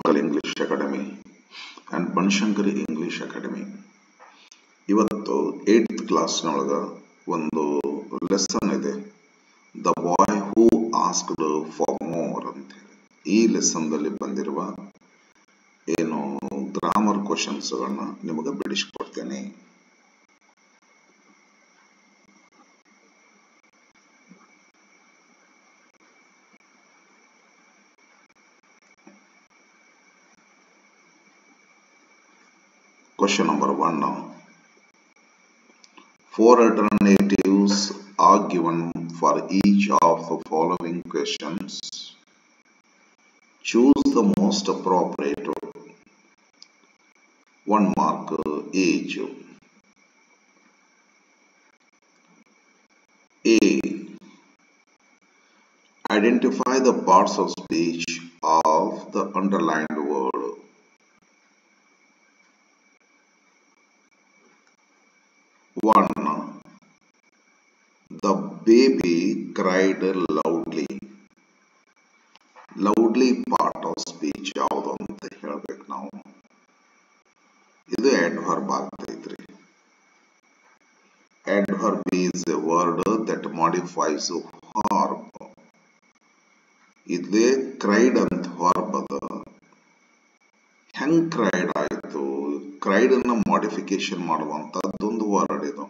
Circle English academy and Banashankari English academy. ಇವತ್ತು 8th ಕ್ಲಾಸ್ನೊಳಗ ಒಂದು lesson ಇದೆ, the boy who asked for more ಅಂತ ಹೇಳಿ. ಈ ಲೆಸನ್ದಲ್ಲಿ ಬಂದಿರುವ ಏನು ಗ್ರಾಮರ್ ಕ್ವಶನ್ಸ್ಗಳನ್ನ ನಿಮಗೆ ಬಿಡಿಸ್ಕೊಡ್ತೇನೆ. Question number 1 now. 4 alternatives are given for each of the following questions. Choose the most appropriate. 1 mark each. A. Identify the parts of speech of the underlined word. 1. The baby cried loudly. Loudly part of speech ಯಾವುದು ಅಂತ ಹೇಳ್ಬೇಕು ನಾವು. ಇದು adverb ಆಗ್ತೈತ್ರಿ. Adverb is a word that modifies verb. ಇದೇ cried ಅಂತ verb ಅದ. ಹೆಂಗ್ cried ಆಯ್ತು? cried ಅನ್ನ modification ಮಾಡುವಂತದ್ದೊಂದು ವರ್ಡ್ ಇದು.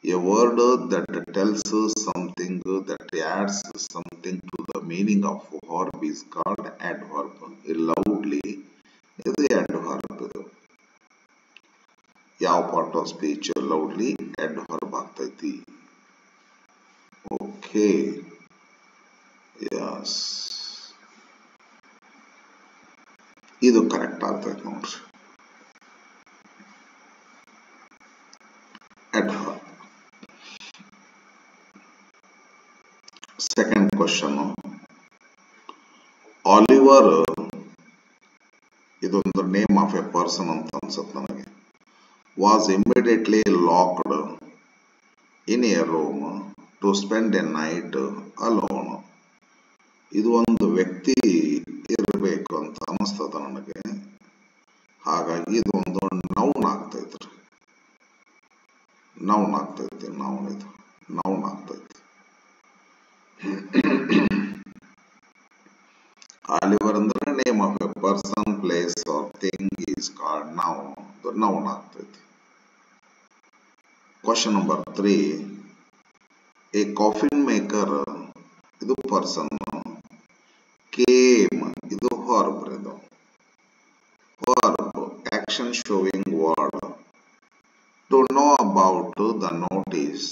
A word that tells something, that adds something to the meaning of verb is called adverb. Loudly is adverb. ಯಾವ part of speech loudly adverb ಆಗ್ತೈತಿ. Okay. Yes. ಇದು correct ಆಗ್ತೈತಿ ನೋಡ್ರಿ. Adverb. Second question. Oliver, ಇದೊಂದು name of a person ಅಂತ ಅನ್ಸುತ್ತೆ ನನಗೆ, was immediately locked in a room to spend a night alone. ಇದು ಒಂದು ವ್ಯಕ್ತಿ ಇರಬೇಕು ಅಂತ ಅನಿಸ್ತದ ನನಗೆ. ಹಾಗಾಗಿ ಇದೊಂದು ನೌನ್ ಆಗ್ತೈತ್ರಿ. ನೌನ್ ಆಗ್ತೈತಿ. ನೌನ್ ಆಗ್ತೈತಿ. Oliver ಅಂದ್ರೆ name of a person, place or thing is called noun. Noun ಆಗ್ತೈತಿ. Question number 3. A coffin maker, ಇದು ಪರ್ಸನ್. ಕೇಮ್, ಇದು ವರ್ಬ್. ಇದು verb, action showing word. To know about the notice.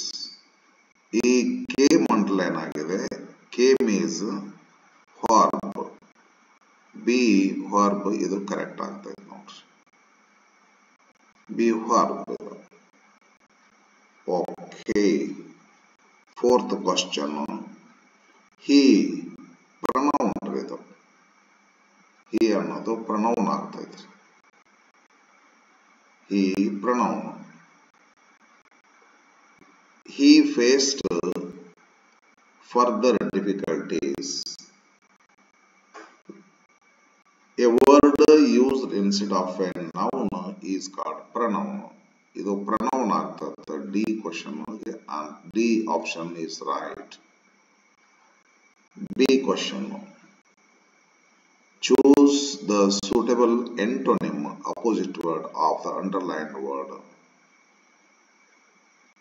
ಈ came ಅಂಟಲ್ ಏನಾಗಿದೆ? Came is verb. B verb. ಇದು correct ಆಗ್ತೈತೆ ನೋಡ್ರಿ. B verb. Okay. 4th question. He pronoun ಇದು. ಹಿ ಅನ್ನೋದು ಪ್ರನೌನ್ ಆಗ್ತೈತ್ರಿ. He pronoun. He faced further difficulties. A word used instead of a noun is called pronoun. ಇದು pronoun ಆಗ್ತದೆ. D question and D option is right. B question. Choose the suitable antonym, opposite word of the underlined word.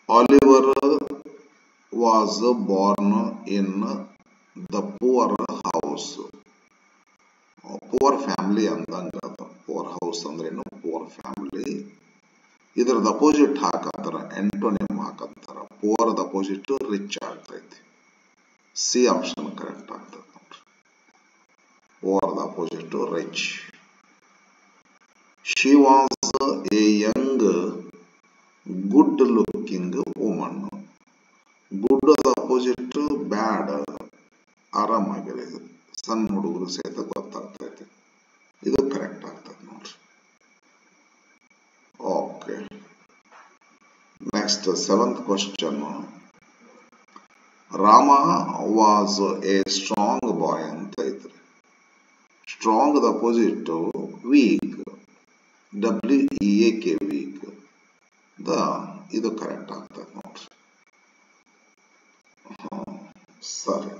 Oliver was born in the poor house. Poor family ಅಂದಂಗ. Poor house ಅಂದ್ರೆ ಏನು? Poor family. ಇದರದ opposite ಹಾಕಂತಾರ, antonym ಹಾಕಂತಾರ. Poor the opposite rich ಆಗ್ತೈತಿ. C option correct ಆಗ್ತದೆ ನೋಡ್ರಿ. Poor the opposite rich. She was a young good looking woman. Good the opposite bad. ಆರಾಮಾಗಿದೆ. ಸಣ್ಣ ಹುಡುಗರು ಸಹಿತ ಗೊತ್ತಾಗ್ತೈತಿ. ಇದು ಕರೆಕ್ಟ್ ಆಗ್ತದೆ ನೋಡ್ರಿ. Okay. Next 7th question. Rama was a strong boy ಅಂತ ಐತ್ರಿ. Strong the opposite to weak. WEAK weak. ಇದು ಕರೆಕ್ಟ್ ಆಗ್ತದೆ ನೋಡ್ರಿ. ಸರಿ.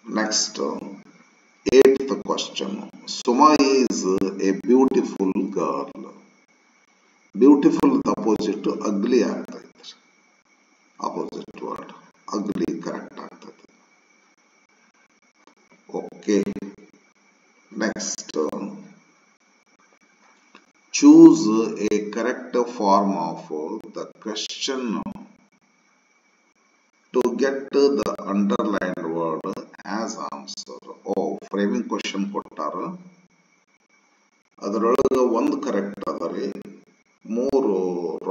Next 8th question. Suma is a beautiful girl. Beautiful the opposite to ugly ಆಗ್ತೈತೆ. Opposite word ugly ಕರೆಕ್ಟ್ ಆಗ್ತದೆ. Okay. Next. Choose a correct form of the question to get the underlined word as answer. Framing question ಕೊಟ್ಟಾರ, ಅದರೊಳಗೆ ಒಂದು correct ಅದರಿ, 3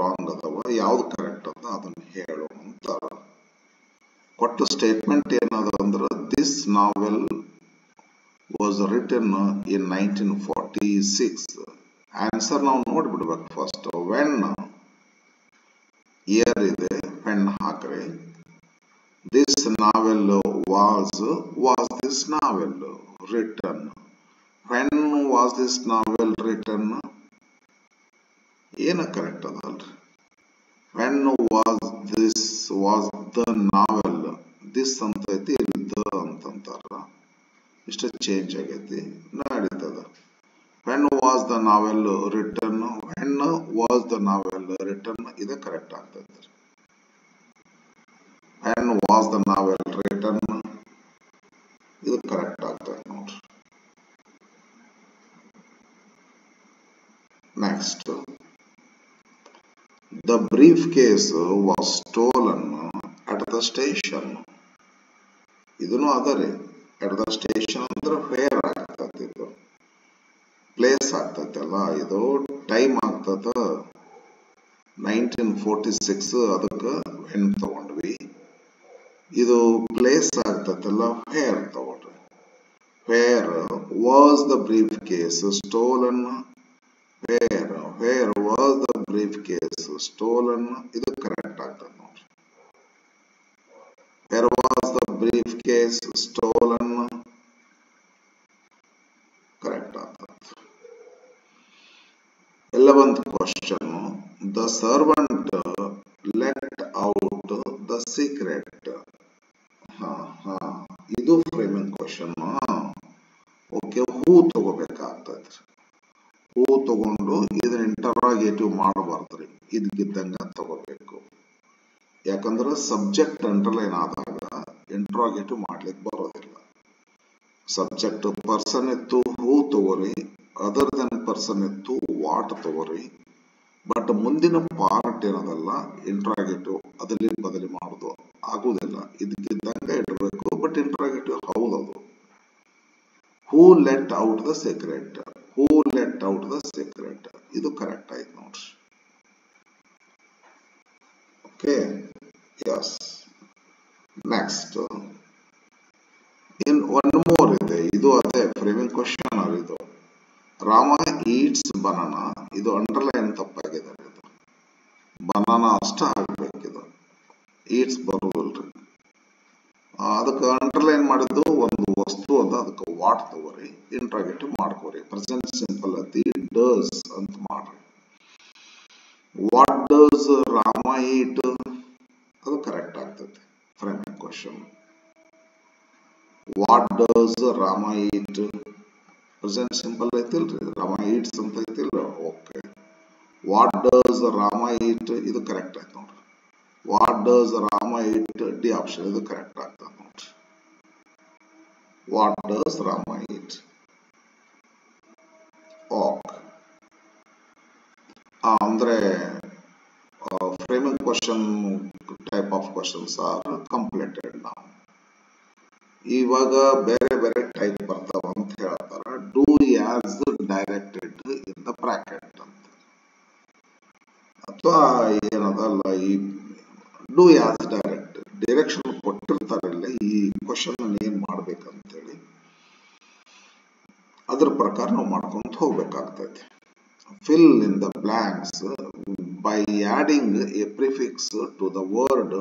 wrong ಅದಾವ. ಯಾವ್ದು correct ಅದ ಅದನ್ನ ಹೇಳು ಅಂತಾರ. ಕೊಟ್ಟ ಸ್ಟೇಟ್ಮೆಂಟ್ ಏನದ ಅಂದ್ರೆ, this novel was written in 1946. Answer ನಾವು ನೋಡ್ಬಿಡ್ಬೇಕು ಫಸ್ಟ್. ವೆನ್ ಇಯರ್ ಇದೆ, ಪೆನ್ ಹಾಕ್ರಿ. This novel was this novel written. When was this novel written, ಏನ ಕರೆಕ್ಟ್ ಅದಲ್ರಿ. When was the novel, this ಅಂತ ಐತಿ, ಇಲ್ಲಿ ದ ಅಂತಂತಾರ. ಇಷ್ಟ ಚೇಂಜ್ ಆಗೈತಿ, ನಡೀತದ. When was the novel written? When was the novel written? ಇದು ಕರೆಕ್ಟ್ ಆಗ್ತದೆ. When was the novel written? ಇದು ಕರೆಕ್ಟ್ ಆಗ್ತದೆ ನೋಡ್ರಿ. Next. The briefcase was stolen at the station. ಇದನ್ನು ಅದರಿ. At the station ಅಂದ್ರೆ ಫೇರ್ ಆಗ್ತದೆ. ಇದು ಪ್ಲೇಸ್ ಆಗ್ತೈತಲ್ಲ, ಇದು ಟೈಮ್ ಆಗ್ತದ 1946. ಅದಕ್ಕೆ ವೆನ್ ತಗೊಂಡ್ವಿ. ಇದು ಪ್ಲೇಸ್ ಆಗ್ತೈತಲ್ಲ, ಫೇರ್ ತಗೊಂಡ್ರಿ. Fair was the brief case stolen. Fair was the brief case stolen. ಇದು ಕರೆಕ್ಟ್ ಆಗ್ತದೆ ನೋಡ್ರಿ. Fair was the brief case stolen correct ಆಗ್ತದೆ. 11th question. The servant let out the secret. ಇದು framing question. Okay, ಹೂ ತಗೋಬೇಕಾಗ್ತದೆ. ಹೂ ತಗೊಂಡು ಇದನ್ನ interrogative ಮಾಡಬಾರ್ದ್ರಿ, ಇದಕ್ಕಿದ್ದಂಗ ತಗೋಬೇಕು. ಯಾಕಂದ್ರೆ subject underline ಆದಾಗ ಇಂಟರಾಗೇಟಿವ್ ಮಾಡ್ಲಿಕ್ಕೆ ಬರೋದಿಲ್ಲ. ಸಬ್ಜೆಕ್ಟ್ ಪರ್ಸನ್ ಇತ್ತು, ಹೂ ತಗೋರಿ. ಅದರ್ ದನ್ ಪರ್ಸನ್ ಇತ್ತು, ವಾಟ್ ತಗೋರಿ. ಬಟ್ ಮುಂದಿನ ಪಾರ್ಟ್ ಏನದಲ್ಲ, ಇಂಟ್ರಾಗೇಟಿವ್ ಅದರಲ್ಲಿ ಬದಲಿ ಮಾಡೋದು ಆಗುವುದಿಲ್ಲ. ಇದಕ್ಕಿದ್ದಂಗೆ ಇಡಬೇಕು. ಬಟ್ ಇಂಟ್ರಾಗೇಟಿವ್ ಹೌದದು. Who let out the secret. Who let out the secret. ಇದು ಕರೆಕ್ಟ್ ಆಯ್ತು ನೋಡ್ರಿ. Okay, yes. Next in one more ಇದೆ. ಇದು ಅದೇ ಫ್ರೇಮಿಂಗ್ ಕ್ವಶನ್ ಇದು. Rama eats banana. ಇದು ಅಂಡರ್ಲೈನ್ ತಪ್ಪಾಗಿದೆ. ಇದು ಬನಾನಾ ಅಷ್ಟ ಆಗ್ಬೇಕಿದು, ಈಟ್ಸ್ ಬರುವುದಿಲ್ರಿ. ಅದಕ್ಕೆ ಅಂಡರ್ಲೈನ್ ಮಾಡಿದ್ದು ಒಂದು ವಸ್ತು ಅದ, ಅದಕ್ಕೆ ವಾಟ್ ತಗೋರಿ, ಇಂಟ್ರಾಗೇಟಿವ್ ಮಾಡ್ಕೋರಿ. ಪ್ರೆಸೆಂಟ್ ಸಿಂಪಲ್ ಐತಿ, ಡಸ್ ಅಂತ ಮಾಡ್ರಿ. ವಾಟ್ ಡಸ್ ರಾಮ ಈಟ್, ಅದು ಕರೆಕ್ಟ್ ಆಗ್ತೈತಿ framing question. What does Rama eat, present simple ಐತಿಲ್ರಿ, ರಾಮ ಈಟ್ಸ್ ಅಂತ ಐತಿಲ್ಲ. Okay, what does Rama eat, ಇದು ಕರೆಕ್ಟ್ ಆಯ್ತು ನೋಡ್ರಿ. What does Rama eat, D option, ಇದು ಕರೆಕ್ಟ್ ಆಗ್ತದೆ ನೋಡ್ರಿ. What does Rama eat. Okay, ಅಂದ್ರೆ framing question type of questions are completed ನಾವು. ಇವಾಗ ಬೇರೆ ಬೇರೆ ಟೈಪ್ ಬರ್ತಾವ ಅಂತ ಹೇಳ್ತಾರ. Do as directed in the bracket ಅಂತ, ಅಥವಾ ಏನದಲ್ಲ, ಈ ಡೂ ಆಸ್ ಡೈರೆಕ್ಟ್ ಡೈರೆಕ್ಷನ್ ಕೊಟ್ಟಿರ್ತಾರಲ್ಲ ಈ ಕ್ವಶನ್ ಏನ್ ಮಾಡ್ಬೇಕಂತೇಳಿ, ಅದ್ರ ಪ್ರಕಾರ ನಾವು ಮಾಡ್ಕೊಂತ ಹೋಗ್ಬೇಕಾಗ್ತೈತಿ. Fill in the blanks by adding a prefix to the word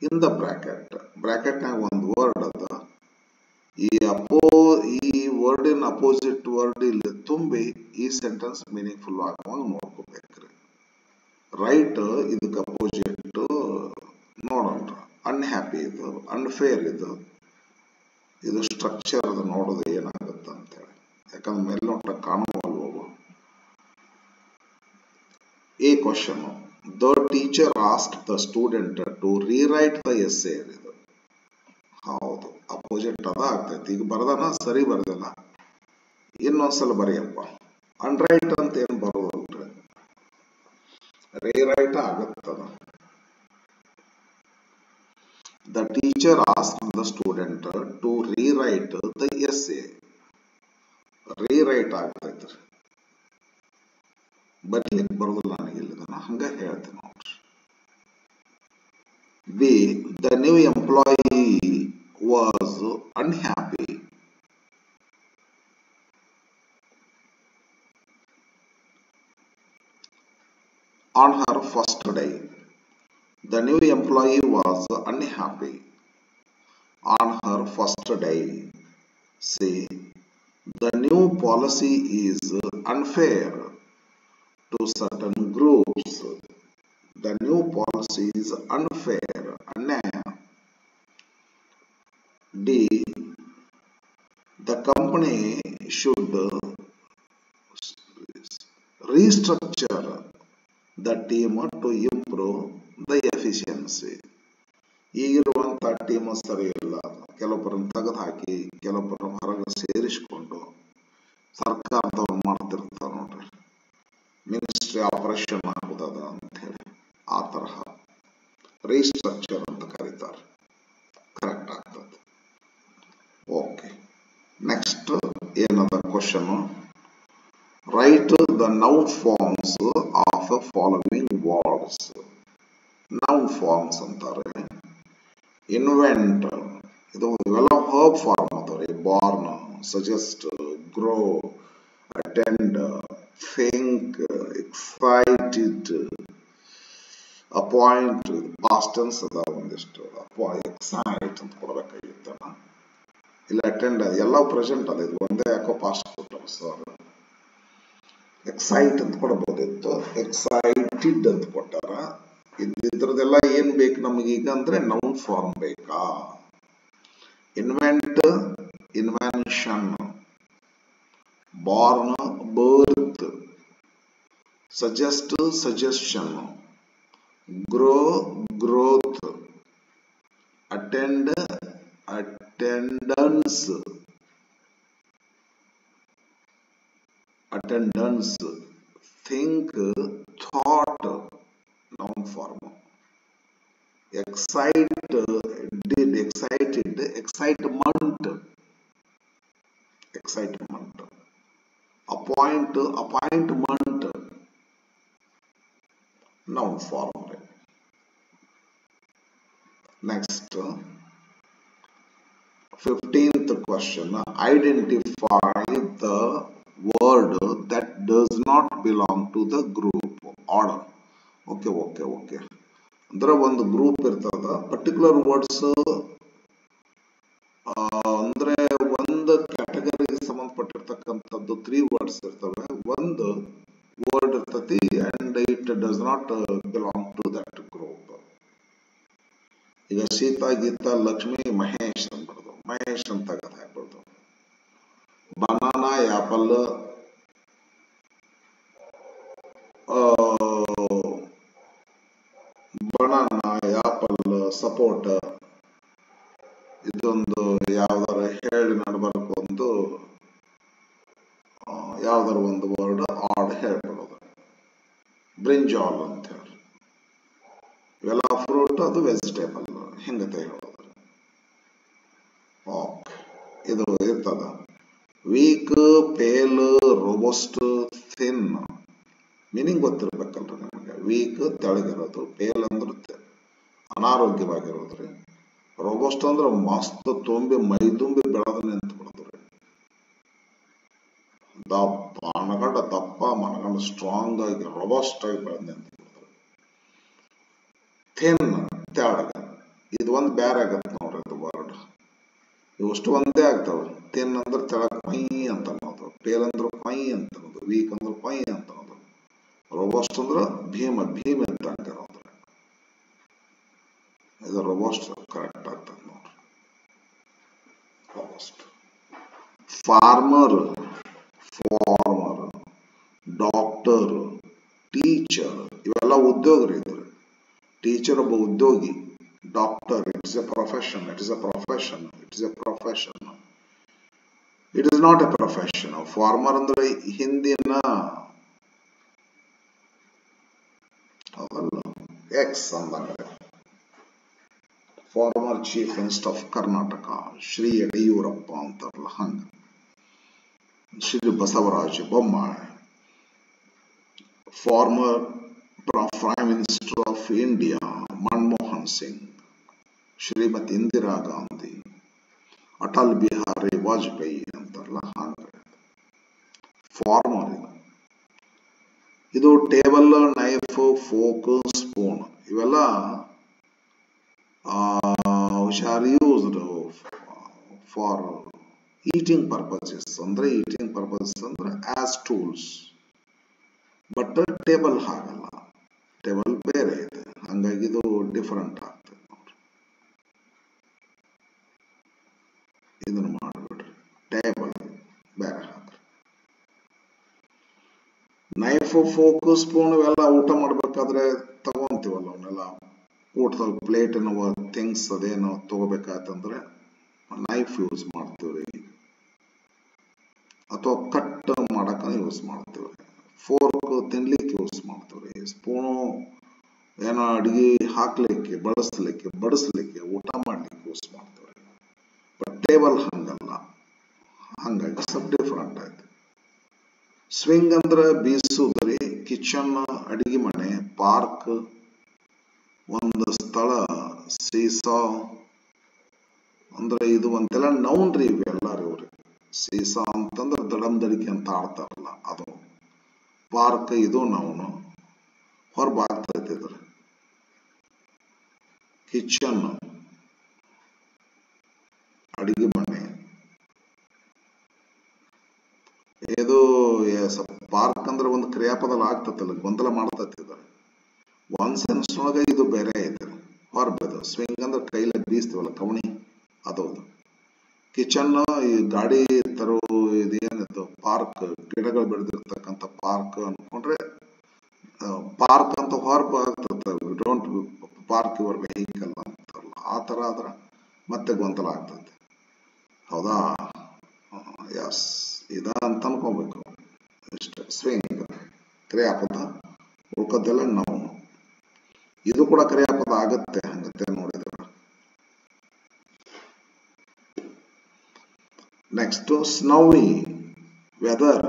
in the bracket. Bracket ನಾಗ ಒಂದು ವರ್ಡ್ ಅದ. ಈ ವರ್ಡಿನ ಅಪೋಸಿಟ್ ವರ್ಡ್ ಇಲ್ಲಿ ತುಂಬಿ ಈ ಸೆಂಟೆನ್ಸ್ ಮೀನಿಂಗ್ಫುಲ್ ಆಗುವಾಗ ನೋಡ್ಕೋಬೇಕ್ರಿ. ರೈಟ್ ಇದಕ್ಕೆ ಅಪೋಸಿಟ್ ನೋಡೋಣ. ಅನ್ಹ್ಯಾಪಿ ಇದು, ಅನ್ಫೇರ್ ಇದು. ಇದು ಸ್ಟ್ರಕ್ಚರ್ ನೋಡೋದು ಏನಾಗುತ್ತೆ ಅಂತ ಹೇಳಿ, ಯಾಕಂದ್ರೆ ಮೇಲ್ನೋಟ ಕಾಣುವಲ್ವ. A question. The teacher asked the student to rewrite the essay. ಹೌದು, ಅಪೋಸಿಟ್ ಅದ ಆಗ್ತೈತಿ. ಈಗ ಬರ್ದಾನ, ಸರಿ ಬರ್ದಿಲ್ಲ, ಇನ್ನೊಂದ್ಸಲ ಬರೆಯಪ್ಪ. ಅನ್ರೈಟ್ ಅಂತ ಏನ್ ಬರೋದಲ್ರಿ, ರೀರೈಟ್ ಆಗುತ್ತದ. The teacher asked the student to rewrite the essay. Rewrite ಆಗ್ತೈತ್ರಿ, ಬರ್ಲಿಕ್ಕೆ ಬರೋದಿಲ್ಲ ನನಗಿಲ್ಲ, ಹಂಗ ಹೇಳ್ತೀನಿ ನೋಡ್ರಿ. B. The new employee was unhappy. On her first day. The new employee was unhappy. On her first day. C. The new policy is unfair to certain groups. The new policy is unfair, ಅನ್ಯಾಯ. D. The company should restructure the team to improve the efficiency. ಈಗಿರುವಂತ team ಸರಿ ಇಲ್ಲ, ಕೆಲವೊಬ್ಬರನ್ನು ತೆಗೆದು ಹಾಕಿ ಕೆಲವೊಬ್ಬರನ್ನು ಹೊರಗೆ ಸೇರಿಸಿಕೊಂಡು ಸರ್ಕಾರದವ್ರು ಮಾಡ್ತಿರ್ತಾರೆ ನೋಡ್ರಿ, ಮಿನಿಸ್ಟ್ರಿ ಆಪರೇಷನ್ ಆಗುದದ ಅಂತ ಹೇಳಿ, ಆ ತರಹ ರೀಸ್ಟ್ರಕ್ಚರ್ ಅಂತ ಕರೀತಾರೆ. ಕರೆಕ್ಟ್ ಆಗ್ತದೆ. ಓಕೆ, ನೆಕ್ಸ್ಟ್ ಏನದ question. Write the noun forms of following words. Noun forms ಅಂತಾರೆ. ಇನ್ವೆಂಟ್, ಇದು ಇವೆಲ್ಲ ವರ್ಬ್ ಫಾರ್ಮ್ ಅದಾವ್ರಿ. Born, suggest, grow, attend, think, excited, appoint, past tense ಅದ ಒಂದಿಷ್ಟು. ಎಕ್ಸೈಟ್ ಅಂತ ಕೊಡಬೇಕಾಗಿತ್ತ, ಇಲ್ಲ ಅಟೆಂಡ್, ಎಲ್ಲ ಪ್ರೆಸೆಂಟ್ ಅದ. ಇದು ಒಂದೇ ಯಾಕೋ ಪಾಸ್ಟ್ ಕೊಟ್ಟರು ಸರ್. ಎಕ್ಸೈಟ್ ಅಂತ ಕೊಡಬಹುದಿತ್ತು, ಎಕ್ಸೈಟೆಡ್ ಅಂತ ಕೊಟ್ಟಾರ. ಇದ್ರದೆಲ್ಲ ಏನ್ ಬೇಕು ನಮಗೀಗ ಅಂದ್ರೆ ನೌನ್ ಫಾರ್ಮ್ ಬೇಕಾ. Invent, invention. Born, birth. Suggest, suggestion. Grow, growth. Attend, attendance, attendance. Think, thought, noun form. Excite, did, excited, excitement, excitement. Appoint, appointment, noun form. Next 15th question. Identify the word that does not belong to the group order. Okay. ಅಂದ್ರೆ ಒಂದು group ಇರ್ತದ, particular words ಅಂದ್ರೆ ಒಂದು ಕ್ಯಾಟಗರಿಗೆ ಸಂಬಂಧಪಟ್ಟಿರ್ತಕ್ಕಂಥದ್ದು 3 words ಇರ್ತವೆ. ಒಂದು word ಇರ್ತತಿ and it does not belong to that group. ಈಗ ಸೀತಾ, ಗೀತಾ, ಲಕ್ಷ್ಮಿ, ಮಹೇಶ್ ಅಂದ್ಬಿಡ್ದು, ಮಹೇಶ್ ಅಂತ ತೆಗೆದು ಹಾಕ್ಬಿಡ್ದು. Banana, apple, banana, apple, sapota. ಇದೊಂದು ಯಾವ್ದಾರ ಹೇಳಿ ನಡ್ಬರ್ಕು, ಒಂದು ಯಾವ್ದಾರ ಒಂದು ವರ್ಡ್ ಆಡ್ ಹೇಳ್ಬಿಡೋದು. ಬ್ರಿಂಜಾಲ್ ಅಂತ ಹೇಳಿ. ಇವೆಲ್ಲ ಫ್ರೂಟ್, ಅದು ವೆಜಿಟೇಬಲ್, ಹಿಂಗತೆ ಹೇಳೋದು. ಓಕೆ, ಇದು ಇರ್ತದ. Weak, pale, robust, thin. Meaning ಗೊತ್ತಿರ್ಬೇಕಲ್ರಿ ನಮಗೆ. ವೀಕ್ ತೆಳಗಿರೋದು, ಪೇಲ್ ಅಂದ್ರೆ ಅನಾರೋಗ್ಯವಾಗಿರೋದ್ರಿ, ರೋಬಸ್ಟ್ ಅಂದ್ರೆ ಮಸ್ತ್ ತುಂಬಿ ಮೈದುಂಬಿ ಬೆಳೆದು ನಿಂತು ಬಿಡೋದ್ರಿ. ಮನಗಂಡ ದಪ್ಪ, ಮನಗಂಡ ಸ್ಟ್ರಾಂಗ್ ಆಗಿ ರೋಬಸ್ಟ್ ಆಗಿ ಬೆಳೆದು ನಿಂತು ಬಿಡೋದ್ರಿ. ಥಿನ್, ತೆಳಗ. ಇದು ಒಂದು ಬೇರೆ ಆಗತ್ತೆ ನೋಡ್ರಿ, ಇದು ವರ್ಡ್. ಇವಷ್ಟು ಒಂದೇ ಆಗ್ತಾವ. ತಿನ್ ಅಂದ್ರೆ ತೆಳಗ್ ಕೊಯ್ ಅಂತ ಅನ್ನೋದು, ಟೇಲ್ ಅಂದ್ರೆ ಕೊಯ್ ಅಂತ ಅನ್ನೋದು, ವೀಕ್ ಅಂದ್ರೆ ಕೊಯ್ ಅಂತ ಅನ್ನೋದು, ರೋಬೋಸ್ಟ್ ಅಂದ್ರೆ ಭೀಮ ಇದ್ದಂಗೆ ಇರೋದು. ಇದು ರೋಬೋಸ್ಟ್ ಕರೆಕ್ಟ್ ಆಗ್ತದೆ ನೋಡ್ರಿ. ರೋಬೋಸ್ಟ್. ಫಾರ್ಮರ್, ಡಾಕ್ಟರ್, ಟೀಚರ್ ಇವೆಲ್ಲ ಉದ್ಯೋಗ ರೀ. ಇದು ಟೀಚರ್ ಒಬ್ಬ ಉದ್ಯೋಗಿ, doctor it is a profession, it is not a profession. Former ಅಂದ್ರೆ ಹಿಂದಿನ ಎಕ್ಸ್ ಅಂದಂಗ. Former chief minister of Karnataka Shri Yediyurappa ಅಂತಾರಲ್ಲ ಹಂಗ. Shri Basavaraj Bommai. Former prime minister of India Manmohan Singh, Shrimati Indira Gandhi, Atal Bihari Vajpayee ಅಂತಾರಲ್ಲ ಹಂಗ. ಫಾರ್ಮರ್ ಇದು ಟೇಬಲ್, ನೈಫ್, ಫೋಕ್, ಸ್ಪೂನ್ ಇವೆಲ್ಲ which are used for eating purposes ಅಂದ್ರೆ as tools. ಬಟ್ ಟೇಬಲ್ ಹಾಗಲ್ಲ, ಟೇಬಲ್ ಬೇರೆ ಇದೆ, ಹಂಗಾಗಿ ಇದು ಡಿಫರೆಂಟ್ ಆಗ್ತದೆ ನೋಡ್ರಿ. ಇದನ್ನು ಮಾಡ್ಬಿಡ್ರಿ, ಟೇಬಲ್ ಬೇರೆ ಹಾಕ್ರಿ. ನೈಫ್, ಫೋಕ್, ಸ್ಪೂನ್ ಇವೆಲ್ಲ ಊಟ ಮಾಡ್ಬೇಕಾದ್ರೆ ತಗೊಂತೀವಲ್ಲ, ಅವನ್ನೆಲ್ಲ ಊಟದಲ್ಲಿ ಪ್ಲೇಟ್ ಅನ್ನೋ ಥಿಂಗ್ಸ್ ಅದೇನೋ ತಗೋಬೇಕಾಯ್ತಂದ್ರೆ ನೈಫ್ ಯೂಸ್ ಮಾಡ್ತೀವ್ರಿ, ಅಥವಾ ಕಟ್ ಮಾಡಕ ಯೂಸ್ ಮಾಡ್ತೀವ್ರಿ. ಫೋರ್ಕ್ ತಿನ್ಲಿಕ್ಕೆ ಯೂಸ್ ಮಾಡ್ತೀವ್ರಿ. ಸ್ಪೂನು ಏನೋ ಅಡಿಗೆ ಹಾಕ್ಲಿಕ್ಕೆ, ಬಡಿಸ್ಲಿಕ್ಕೆ, ಊಟ ಮಾಡ್ಲಿಕ್ಕೆ ಯೂಸ್ ಮಾಡ್ತೀವ್ರಿ. ಬಟ್ ಟೇಬಲ್ ಹಂಗಲ್ಲ, ಹಂಗಾಗಿ ಸ್ವಲ್ಪ ಡಿಫರೆಂಟ್ ಆಯ್ತು. ಸ್ವಿಂಗ್ ಅಂದ್ರೆ ಬೀಸುದ್ರಿ, ಕಿಚನ್ ಅಡಿಗೆ ಮನೆ, ಪಾರ್ಕ್ ಒಂದು ಸ್ಥಳ, ಸೀಸಾ ಅಂದ್ರೆ ಇದು ಒಂದೆಲ್ಲ ನೌನ್ ರೀ ಇವೆಲ್ಲಾರು ಇವ್ರಿ. ಸೀಸಾ ಅಂತಂದ್ರೆ ದಡಂದಡಿಕೆ ಅಂತ ಆಡ್ತಾರಲ್ಲ ಅದು. ಪಾರ್ಕ್ ಇದು ನೌನು, ಹೊರಬಾಗ್ತೈತಿದ್ರೆ. ಕಿಚನ್ ಅಡಿಗೆ ಮನೆ, ಇದು ಪಾರ್ಕ್ ಅಂದ್ರೆ ಒಂದು ಕ್ರಿಯಾಪದಲ್ಲಿ ಆಗ್ತತಲ್ಲ, ಗೊಂದಲ ಮಾಡ್ತತಿದ್ದಾರೆ. ಒಂದ್ ಸೆನ್ಸ್ ಒಳಗ ಇದು ಬೇರೆ ಐತೆ, ಹೊರಬದು. ಸ್ವಿಂಗ್ ಅಂದ್ರೆ ಕೈಲ ಬೀಸ್ತೀವಲ್ಲ ಕವಣಿ, ಅದೌದು. ಕಿಚನ್ ಈ ಗಾಡಿ ತರೋ ಇದೇನಿತ್ತು, ಪಾರ್ಕ್ ಗಿಡಗಳು ಬೆಳೆದಿರ್ತಕ್ಕಂಥ ಪಾರ್ಕ್ ಅನ್ಕೊಂಡ್ರೆ ಪಾರ್ಕ್ ಅಂತ ಹೊರಬಾಗ್ತದೆ. ಡೋಂಟ್ ಪಾರ್ಕ್ ಯುವರ್ ವೆಹಿಕಲ್ ಅಂತಾರಲ್ಲ, ಆ ತರ ಆದ್ರ ಮತ್ತೆ ಗೊಂದಲ ಆಗ್ತದೆ. ಹೌದಾ? ಎಸ್, ಇದ ಅಂತ ಅನ್ಕೋಬೇಕು ಇಷ್ಟೇ. ಸ್ವಿಂಗ್ ಕ್ರಿಯಾಪದ, ಉಳ್ಕದ್ದೆಲ್ಲ ನಾವು. ಇದು ಕೂಡ ಕ್ರಿಯಾಪದ ಆಗತ್ತೆ ಹಂಗತ್ತೆ ನೋಡಿದ್ರೆ. ನೆಕ್ಸ್ಟ್ ಸ್ನೋವಿ, ವೆದರ್,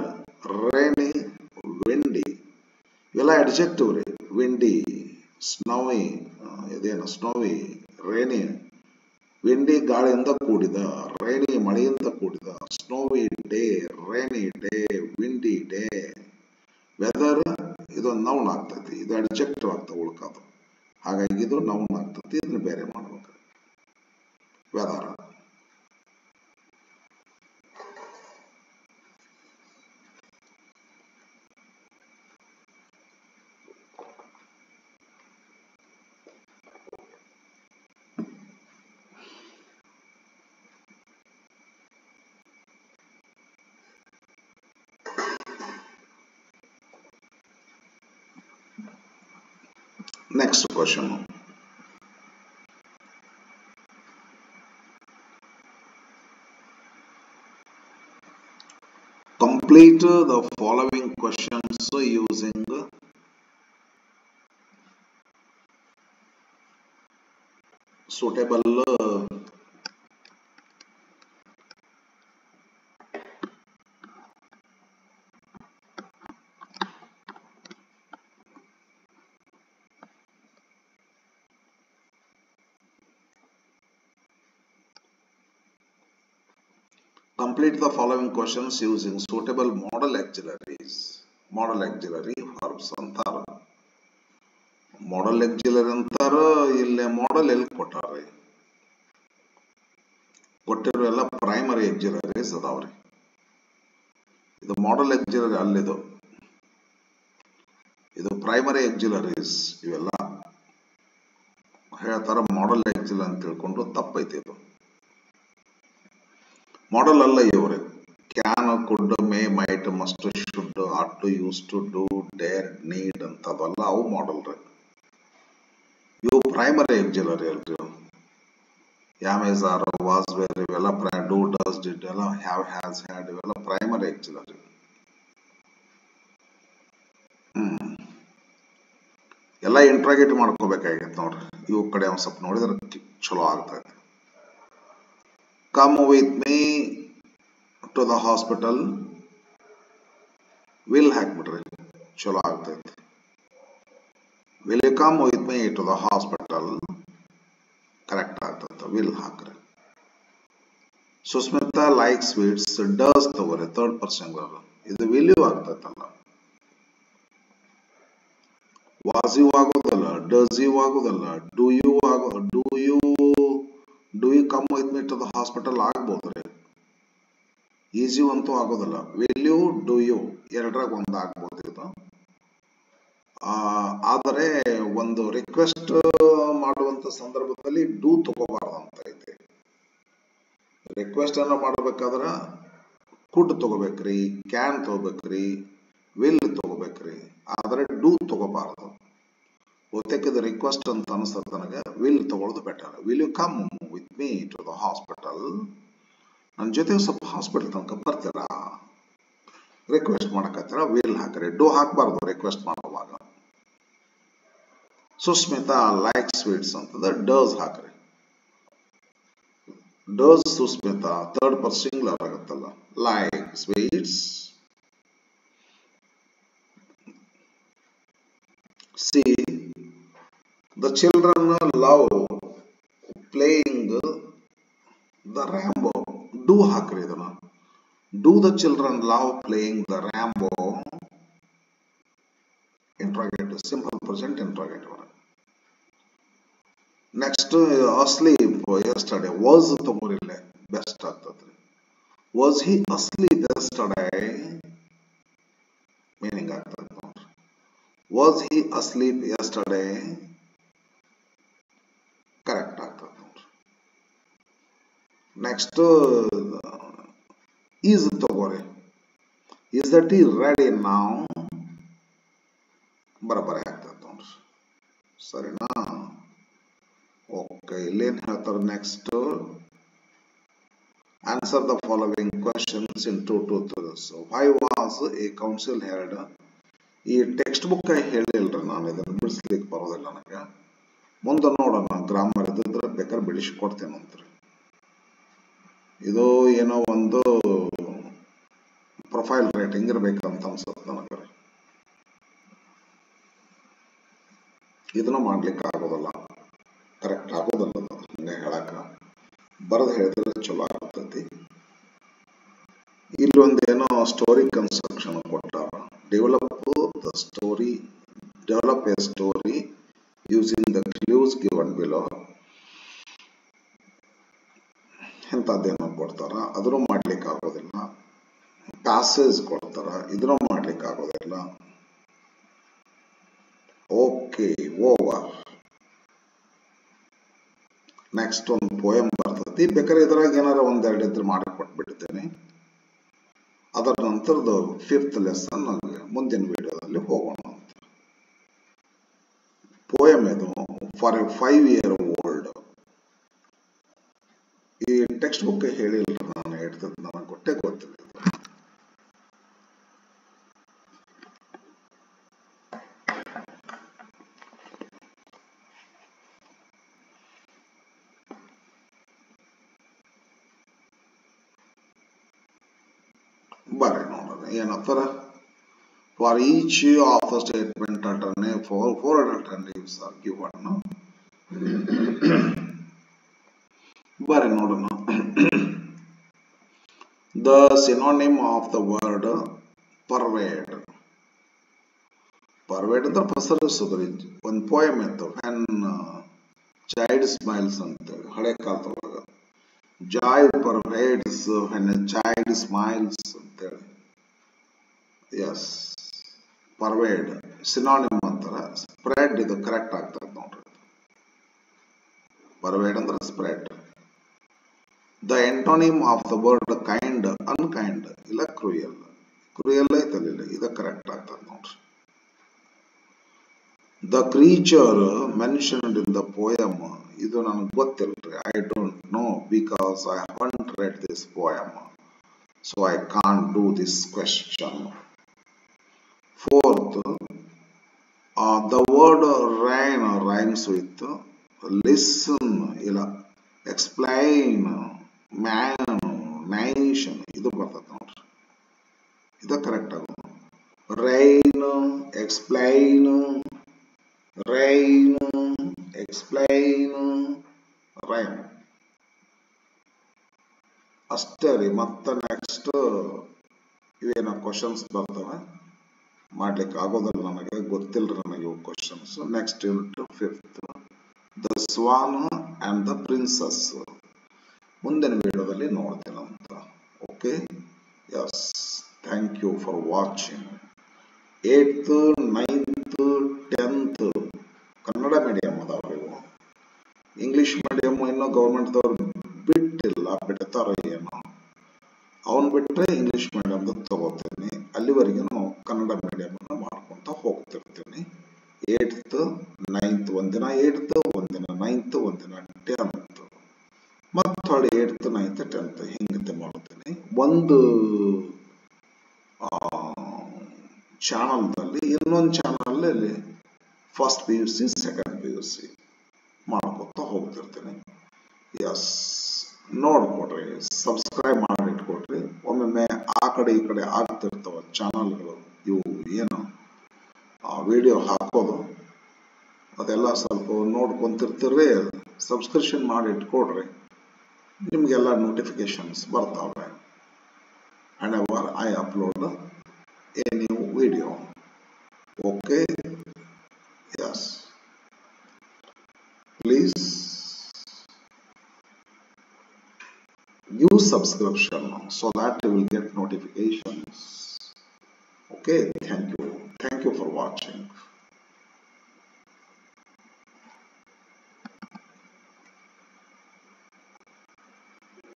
ರೇನಿ, ವಿಂಡಿ ಇವೆಲ್ಲ ಅಡ್ಜೆಕ್ಟಿವ್ ರೀ. ವಿಂಡಿ, ಸ್ನೋವಿ ಇದೇನು ಸ್ನೋವಿ, ರೇನಿ ವಿಂಡಿ ಗಾಳಿಯಿಂದ ಕೂಡಿದ, ರೇನಿ ಮಳೆಯಿಂದ ಕೂಡಿದ, snowy day, rainy day, windy day. Weather ಇದೊಂದು ನೌನ್ ಆಗ್ತೈತಿ, ಇದು ಅಡ್ಜೆಕ್ಟಿವ್ ಆಗ್ತದೆ ಉಳ್ಕೋದು, ಹಾಗಾಗಿ ಇದು ನೌನ್ ಆಗ್ತೈತಿ. ಇದನ್ನ ಬೇರೆ ಮಾಡ್ಬೇಕು, weather. Next question. Complete the following questions using suitable complete the following questions using suitable modal auxiliaries. Modal auxiliary verbs ಅಂತಾರ. modal auxiliary ಅಂತಾರ. ಇಲ್ಲೇ modal ಎಲ್ಲಿ ಕೊಟ್ಟಾರೆ? ಕೊಟ್ಟಿರೋ ಎಲ್ಲ ಪ್ರೈಮರಿ ಆಕ್ಸಿಲರೀಸ್ ಅದಾವ್ರಿ. ಇದು ಮಾಡೆಲ್ ಆಕ್ಸಿಲರಿ ಅಲ್ಲಿದು, ಇದು ಪ್ರೈಮರಿ ಆಕ್ಸಿಲರೀಸ್. ಇವೆಲ್ಲ ಹೇಳ್ತಾರ ಮಾಡೆಲ್ ಆಕ್ಸಿಲರಿ ಅಂತ ತಿಳ್ಕೊಂಡು ತಪ್ಪೈತಿ. ಇದು ಮಾಡೆಲ್ ಅಲ್ಲ ಇವ್ರೆ. Can, could, may, might, must, should, ought to, use to, do, dare, need ಅಂತದಲ್ಲ ಅವು ಮಾಡೆಲ್ ರೀ. ಇವು ಪ್ರೈಮರಿ ಆಕ್ಸಿಲರಿ ಅಲ್ರಿ. ಯಾಮೇಸ್, ಆರ್, ವಾಸ್, ವೇರ್ ಇವೆಲ್ಲ ಡೂ, ಡಸ್, ಡಿಡ್ ಎಲ್ಲ ಹ್ಯಾವ್, ಹ್ಯಾಸ್, ಹ್ಯಾಡ್ ಇವೆಲ್ಲ ಪ್ರೈಮರಿ ಆಕ್ಸಿಲರಿ. ಎಲ್ಲ ಇಂಟ್ರಾಗೇಟ್ ಮಾಡ್ಕೋಬೇಕಾಗೈತೆ ನೋಡ್ರಿ. ಇವು ಕಡೆ ಒಂದ್ ಸ್ವಲ್ಪ ನೋಡಿದ್ರೆ ಚಲೋ ಆಗ್ತೈತೆ. Come with me to the hospital, will ಹಾಕ್ಬಿಡ್ರಿ, ಚಲೋ ಆಗ್ತೈತಿ. Will you come with me to the hospital correct ಆಗ್ತೈತೆ, ವಿಲ್ ಹಾಕ್ರಿ. ಸುಸ್ಮಿತಾ ಲೈಕ್ ಸ್ವೀಟ್ಸ್, ಡಸ್ ತಗೋರಿ, ಥರ್ಡ್ ಪರ್ಸನ್ ಇದು ವಿಲ್ ಯು ಆಗ್ತೈತಲ್ಲ. ವಾಸ್ ಯು ಆಗೋದಲ್ಲ, ಡಸ್ ಯು ಆಗೋದಲ್ಲ, do you come with me to the hospital ಆಗ್ಬೋದ್ರಿ. ಈಸ್ ಯು ಅಂತೂ ಆಗೋದಲ್ಲ. ವಿಲ್ ಯು, ಡೂ ಯು ಎರಡರಾಗ ಒಂದು ಆಗ್ಬೋದು ಇದು. ಆದರೆ ಒಂದು ರಿಕ್ವೆಸ್ಟ್ ಮಾಡುವಂತ ಸಂದರ್ಭದಲ್ಲಿ ಡೂ ತಗೋಬಾರ್ದು ಅಂತ ಐತಿ. ರಿಕ್ವೆಸ್ಟ್ ಅನ್ನ ಮಾಡಬೇಕಾದ್ರ ಕುಡ್ ತಗೋಬೇಕ್ರಿ, ಕ್ಯಾನ್ ತಗೋಬೇಕ್ರಿ, ವಿಲ್ ತಗೋಬೇಕ್ರಿ, ಆದ್ರೆ ಡೂ ತಗೋಬಾರ್ದು. ಬಹುತೇಕದ ರಿಕ್ವೆಸ್ಟ್ ಅಂತ ಅನಿಸ್ತದೆ ನನಗೆ. ವಿಲ್ ತಗೊಳ್ಳೋದು better. Will you come with me to the hospital, ನನ್ನ ಜೊತೆಗೆ ಸ್ವಲ್ಪ ಹಾಸ್ಪಿಟಲ್ ತನಕ ಬರ್ತೀರಾ, ರಿಕ್ವೆಸ್ಟ್ ಮಾಡಕತ್ತೀರಾ, ವಿಲ್ ಹಾಕ್ರಿ. ಡೂ ಹಾಕ್ಬಾರ್ದು ರಿಕ್ವೆಸ್ಟ್ ಮಾಡುವಾಗ. ಸುಸ್ಮಿತಾ ಲೈಕ್ ಸ್ವೀಟ್ಸ್ ಅಂತಂದ್ರೆ ಡಸ್ ಹಾಕ್ರಿ. Does Sushmita third person singular ಆಗುತ್ತಲ್ಲ. Like sweets. C the children love playing the Rambo. Do ಹಾಕ್ರಿ ಇದನ್ನ. Do the children love playing the Rambo? Interrogative, simple present interrogative. Next, asleep yesterday. Was ತಗೋರಿಲ್ಲ, best ಆಗ್ತದ್ರಿ. Was he asleep yesterday? Meaning ಆಗ್ತದೆ ನೋಡ್ರಿ. Was he asleep yesterday? Correct ಆಗ್ತದೆ ನೋಡ್ರಿ. Next is ತಗೋರಿ. Is that ಈ ರೆಡಿ ನಾವ್? ಬರಬರಿ ಆಗ್ತದೆ ನೋಡ್ರಿ. ಸರಿನಾ? ಓಕೆ, ಇಲ್ಲೇನ್ ಹೇಳ್ತಾರೆ next? Answer the following questions in two truths. Why was a council held? ಈ ಟೆಕ್ಸ್ಟ್ ಬುಕ್ ಹೇಳಿಲ್ರಿ, ನಾನು ಇದನ್ನು ಬಿಡಿಸ್ಲಿಕ್ಕೆ ಬರೋದಿಲ್ಲ ನನಗೆ. ಮುಂದೆ ನೋಡೋಣ, ಗ್ರಾಮರ್ ಇದ್ದಿದ್ರೆ ಬೇಕಾದ್ರೆ ಬಿಡಿಸ್ಕೊಡ್ತೇನಂತ್ರಿ. ಇದು ಏನೋ ಒಂದು ಪ್ರೊಫೈಲ್ ರೇಟಿಂಗ್ ಇರ್ಬೇಕಂತ ಅನ್ಸುತ್ತೆ ನನಗೆ. ಇದನ್ನ ಮಾಡ್ಲಿಕ್ಕೆ ಆಗೋದಲ್ಲ, ಕರೆಕ್ಟ್ ಆಗೋದಲ್ಲ. ಹಂಗೆ ಹೇಳಕ ಬರದ್ ಹೇಳಿದ್ರೆ ಚಲೋ ಆಗ್ತೈತಿ. ಇಲ್ಲೊಂದೇನೋ ಸ್ಟೋರಿ ಕನ್ಸ್ಟ್ರಕ್ಷನ್ ಕೊಟ್ಟಾರ. Develop a story using the clues given below. ಎಂಥದ್ದೇನೋ ಕೊಡ್ತಾರ, ಅದನ್ನು ಮಾಡ್ಲಿಕ್ಕೆ ಆಗೋದಿಲ್ಲ. ಪ್ಯಾಸೇಜ್ ಕೊಡ್ತಾರ, ಇದನ್ನು ಮಾಡ್ಲಿಕ್ಕೆ ಆಗೋದಿಲ್ಲ. Okay, over. ನೆಕ್ಸ್ಟ್ ಒಂದು ಪೋಯಮ್ ಬರ್ತೈತಿ. ಬೇಕಾದ್ರೆ ಇದ್ರಾಗ ಏನಾರ ಒಂದೆರಡು ಇದ್ರೆ ಮಾಡಿ ಕೊಟ್ಬಿಡ್ತೇನೆ. ಅದರ ನಂತರದ 5th ಲೆಸನ್ ಮುಂದಿನ ವಿಡಿಯೋದಲ್ಲಿ ಹೋಗೋಣ ಅಂತ. ಪೋಯಮ್ ಇದು ಫಾರ್ ಎ 5-year old. ಈ ಟೆಕ್ಸ್ಟ್ ಬುಕ್ ಹೇಳಿಲ್ಲ, ನಾನು ಹೇಳ್ತದೆ, ನನಗೆ ಗೊತ್ತೇ ಗೊತ್ತಿಲ್ಲ. ಬರ್ರಿ ನೋಡೋಣ ಏನಂತಾರ. For each of the statement four alternatives are given. ಬರ್ರಿ ನೋಡೋಣ. The synonym of the word pervade. Pervade ಅಂದ್ರೆ ಪಸರಿಸೋದ್ರಿ. ಒಂದು ಪೋಯಮ್ ಇತ್ತು, ವ್ಯಾನ್ ಚೈಲ್ಡ್ ಸ್ಮೈಲ್ಸ್ ಅಂತೇಳಿ, ಹಳೆ ಕಾಲದೊಳಗ. Joy pervades when a child smiles ಅಂತೇಳಿ. ಎಸ್, ಪರ್ವೇಡ್ ಸಿನಾನಿಮ್ ಅಂತಾರೆ. ಸ್ಪ್ರೆಡ್ ಇದು ಕರೆಕ್ಟ್ ಆಗ್ತದೆ ನೋಡ್ರಿ. ಪರ್ವೇಡ್ ಅಂದ್ರೆ spread. The antonym of the word kind unkind ಇಲ್ಲ ಕ್ರೂಯಲ್. ಕ್ರೂಯಲ್ ಐತಲ್ಲ, ಇದು ಕರೆಕ್ಟ್ ಆಗ್ತದೆ ನೋಡ್ರಿ. The creature mentioned in the poem, ಇದು ನನಗೆ ಗೊತ್ತಿಲ್ರಿ. I don't know because I haven't read this poem, so I can't do this question. Fourth, the word rain rhymes with listen, ಇಲ್ಲ explain, man, nation. ಇದು ಬರ್ತದೆ ನೋಡ್ರಿ. ಇದು correct ಆಗೋದು. Rain, explain, rain, explain, rain. ಅಷ್ಟೇ ರೀ. ಮತ್ತೆ next ಇವೇನೋ questions ಬರ್ತವೆ, ಮಾಡ್ಲಿಕ್ಕೆ ಆಗೋದಿಲ್ಲ ನನಗೆ, ಗೊತ್ತಿಲ್ಲ ನನಗೆ ಇವು questions. Next unit 5th, the swan and the princess. ಮುಂದಿನ ವಿಡಿಯೋದಲ್ಲಿ ನೋಡ್ತೀನಂತ. Okay, yes, thank you for watching. 8th, 9th, 10th Kannada medium ಅದಾವ ಇವು. ಇಂಗ್ಲಿಷ್ ಮೀಡಿಯಂ ಇನ್ನೂ ಗೌರ್ಮೆಂಟ್ದವ್ರು ಬಿಟ್ಟಿಲ್ಲ, ಬಿಡ್ತಾರೋ ಏನೋ. ಅವನ್ ಬಿಟ್ರೆ ಇಂಗ್ಲಿಷ್ ಮೀಡಿಯಂದ ತಗೋತೀನಿ. ಅಲ್ಲಿವರೆಗೂ ಕನ್ನಡ ಮೀಡಿಯಂ ಮಾಡ್ಕೊಂತ ಹೋಗ್ತಿರ್ತೀನಿ. 8th, 9th ಒಂದಿನ 8th, ಒಂದಿನ 9th, ಒಂದಿನ 10th, ಮತ್ತೆ ಹೊಳ್ಳಿ 8th, 9th, 10th ಹಿಂಗತೆ ಮಾಡ್ತೀನಿ. ಒಂದು ಚಾನಲ್ದಲ್ಲಿ, ಇನ್ನೊಂದು channel first PUC, second PUC ಮಾಡ್ಕೊತ ಹೋಗ್ತಿರ್ತೀನಿ. ಎಸ್, ನೋಡ್ಕೊಡ್ರಿ, ಸಬ್ಸ್ಕ್ರೈಬ್ ಮಾಡಿ ಇಟ್ಕೊಡ್ರಿ. ಒಮ್ಮೊಮ್ಮೆ ಆ ಕಡೆ ಈ ಕಡೆ ಆಗ್ತಿರ್ತಾವ ಚಾನಲ್ಗಳು, ಇವು ಏನು ವಿಡಿಯೋ ಹಾಕೋದು ಅದೆಲ್ಲ ಸ್ವಲ್ಪ ನೋಡ್ಕೊಂತಿರ್ತೀರಿ. ಸಬ್ಸ್ಕ್ರಿಪ್ಷನ್ ಮಾಡಿ ಇಟ್ಕೊಡ್ರಿ, ನಿಮ್ಗೆಲ್ಲ ನೋಟಿಫಿಕೇಶನ್ಸ್ ಬರ್ತಾವೆ whenever I upload a new video. Okay, yes, please use subscription so that you will get notifications. Okay, thank you for watching.